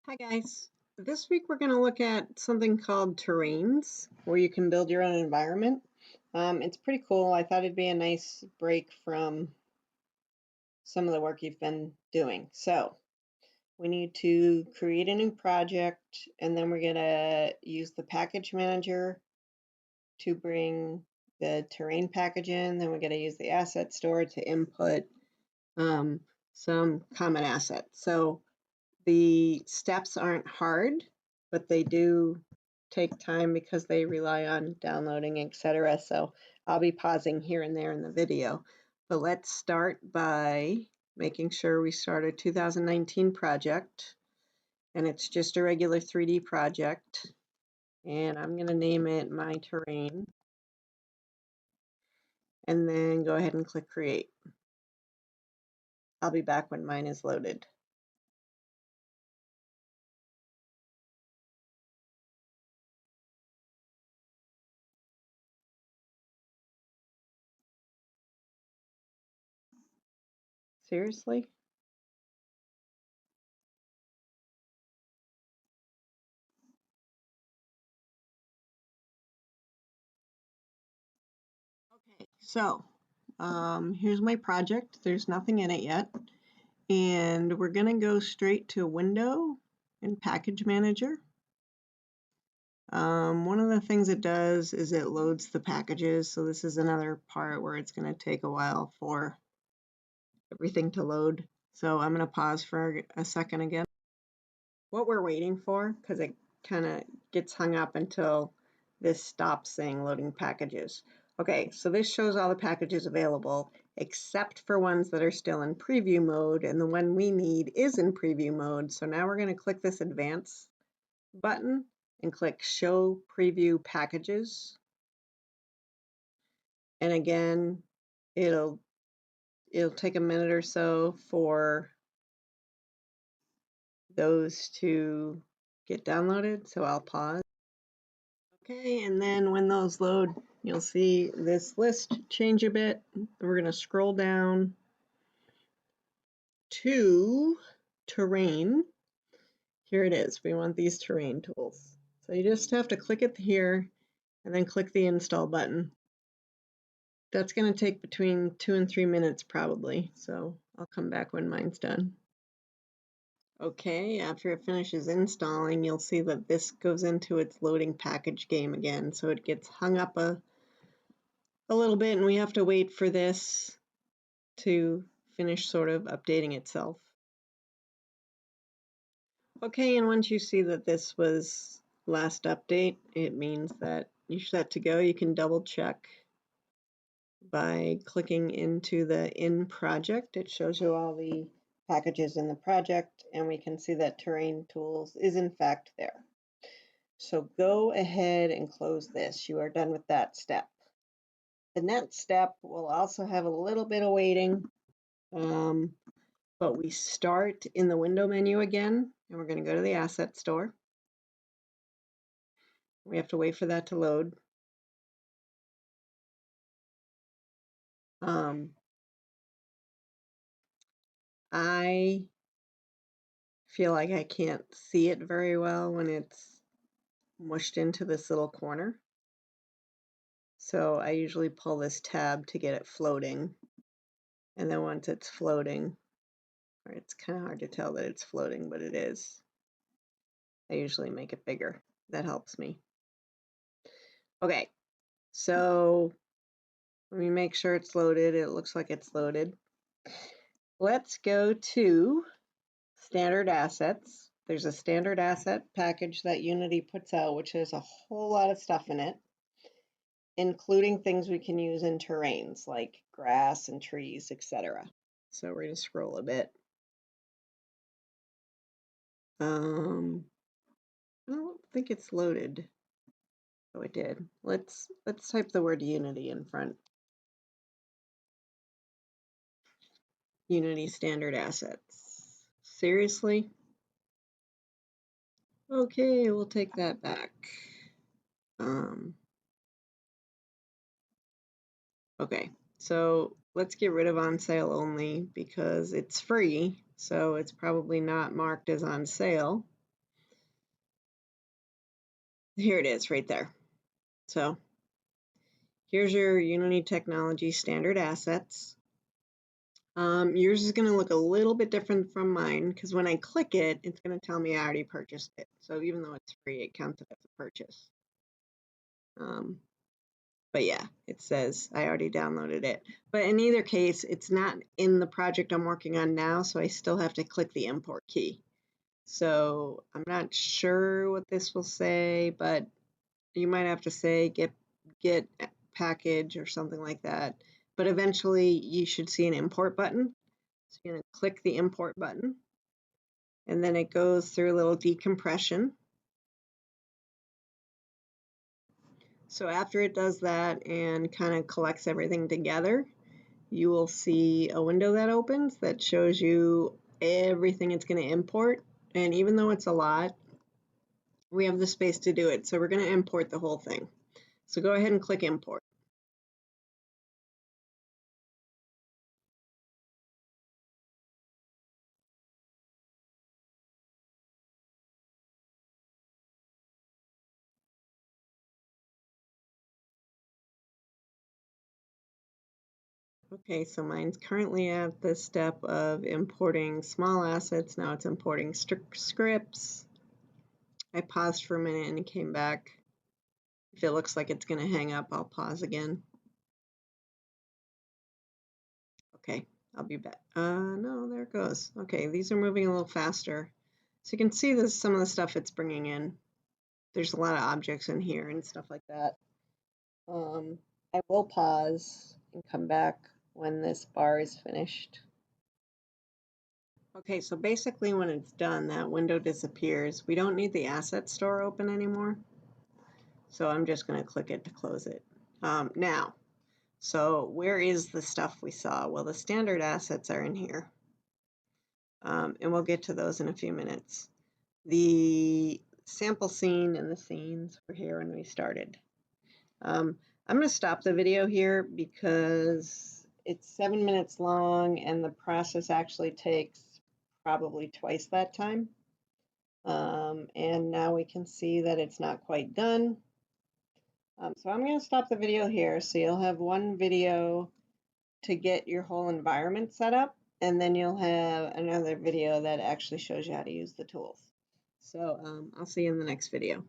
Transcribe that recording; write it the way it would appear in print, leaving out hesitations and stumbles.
Hi guys. This week we're going to look at something called terrains, where you can build your own environment. It's pretty cool. I thought it'd be a nice break from some of the work you've been doing. So we need to create a new project, and then we're going to use the package manager to bring the terrain package in. Then we're going to use the asset store to input um, some common assets. So the steps aren't hard, but they do take time because they rely on downloading, etc. So I'll be pausing here and there in the video. But let's start by making sure we start a 2019 project. And it's just a regular 3D project. And I'm going to name it My Terrain. And then go ahead and click Create. I'll be back when mine is loaded. Seriously? Okay, so here's my project. There's nothing in it yet. And we're going to go straight to Window and Package Manager. One of the things it does is it loads the packages. So this is another part where it's going to take a while for everything to load. So I'm going to pause for a second again. What we're waiting for, because it kind of gets hung up until this stops saying loading packages. Okay, so this shows all the packages available except for ones that are still in preview mode, and the one we need is in preview mode. So now we're going to click this advance button and click show preview packages. And again, it'll take a minute or so for those to get downloaded, so I'll pause. Okay, and then when those load, you'll see this list change a bit. We're going to scroll down to terrain. Here it is. We want these terrain tools. So you just have to click it here and then click the install button. That's going to take between 2 and 3 minutes probably, so I'll come back when mine's done. Okay, after it finishes installing, you'll see that this goes into its loading package game again, so it gets hung up a little bit, and we have to wait for this to finish sort of updating itself. Okay, and once you see that this was last update, it means that you're set to go. You can double check by clicking into the in project. It shows you all the packages in the project, and we can see that Terrain Tools is in fact there. So go ahead and close this. You are done with that step. The next step will also have a little bit of waiting, but we start in the window menu again, and we're going to go to the asset store. We have to wait for that to load. I feel like I can't see it very well when it's mushed into this little corner. So I usually pull this tab to get it floating. And then once it's floating, or it's kind of hard to tell that it's floating, but it is, I usually make it bigger. That helps me. Okay, so let me make sure it's loaded. It looks like it's loaded. Let's go to standard assets. There's a standard asset package that Unity puts out, which has a whole lot of stuff in it, including things we can use in terrains like grass and trees, etc. So we're going to scroll a bit. I don't think it's loaded. Oh, it did. Let's type the word Unity in front. Unity standard assets. Seriously? Okay, we'll take that back. Okay, so let's get rid of on sale only because it's free, so it's probably not marked as on sale. Here it is right there. So here's your Unity Technology standard assets. Yours is going to look a little bit different from mine because when I click it, it's going to tell me I already purchased it. So even though it's free, it counts it as a purchase. But yeah, it says I already downloaded it. But in either case, it's not in the project I'm working on now, so I still have to click the import key. So I'm not sure what this will say, but you might have to say get package or something like that. But eventually you should see an import button. So you're going to click the import button, and then it goes through a little decompression. So after it does that and kind of collects everything together, you will see a window that opens that shows you everything it's going to import. And even though it's a lot, we have the space to do it. So we're going to import the whole thing. So go ahead and click import. Okay, so mine's currently at the step of importing small assets. Now it's importing scripts. I paused for a minute and it came back. If it looks like it's going to hang up, I'll pause again. Okay, I'll be back. No, there it goes. Okay, these are moving a little faster. So you can see this some of the stuff it's bringing in. There's a lot of objects in here and stuff like that. I will pause and come back when this bar is finished. Okay, so basically when it's done, that window disappears. We don't need the asset store open anymore. So I'm just going to click it to close it. Now, so where is the stuff we saw? Well, the standard assets are in here. And we'll get to those in a few minutes. The sample scene and the scenes were here when we started. I'm going to stop the video here because it's 7 minutes long and the process actually takes probably twice that time. And now we can see that it's not quite done. So I'm going to stop the video here so you'll have one video to get your whole environment set up, and then you'll have another video that actually shows you how to use the tools. So I'll see you in the next video.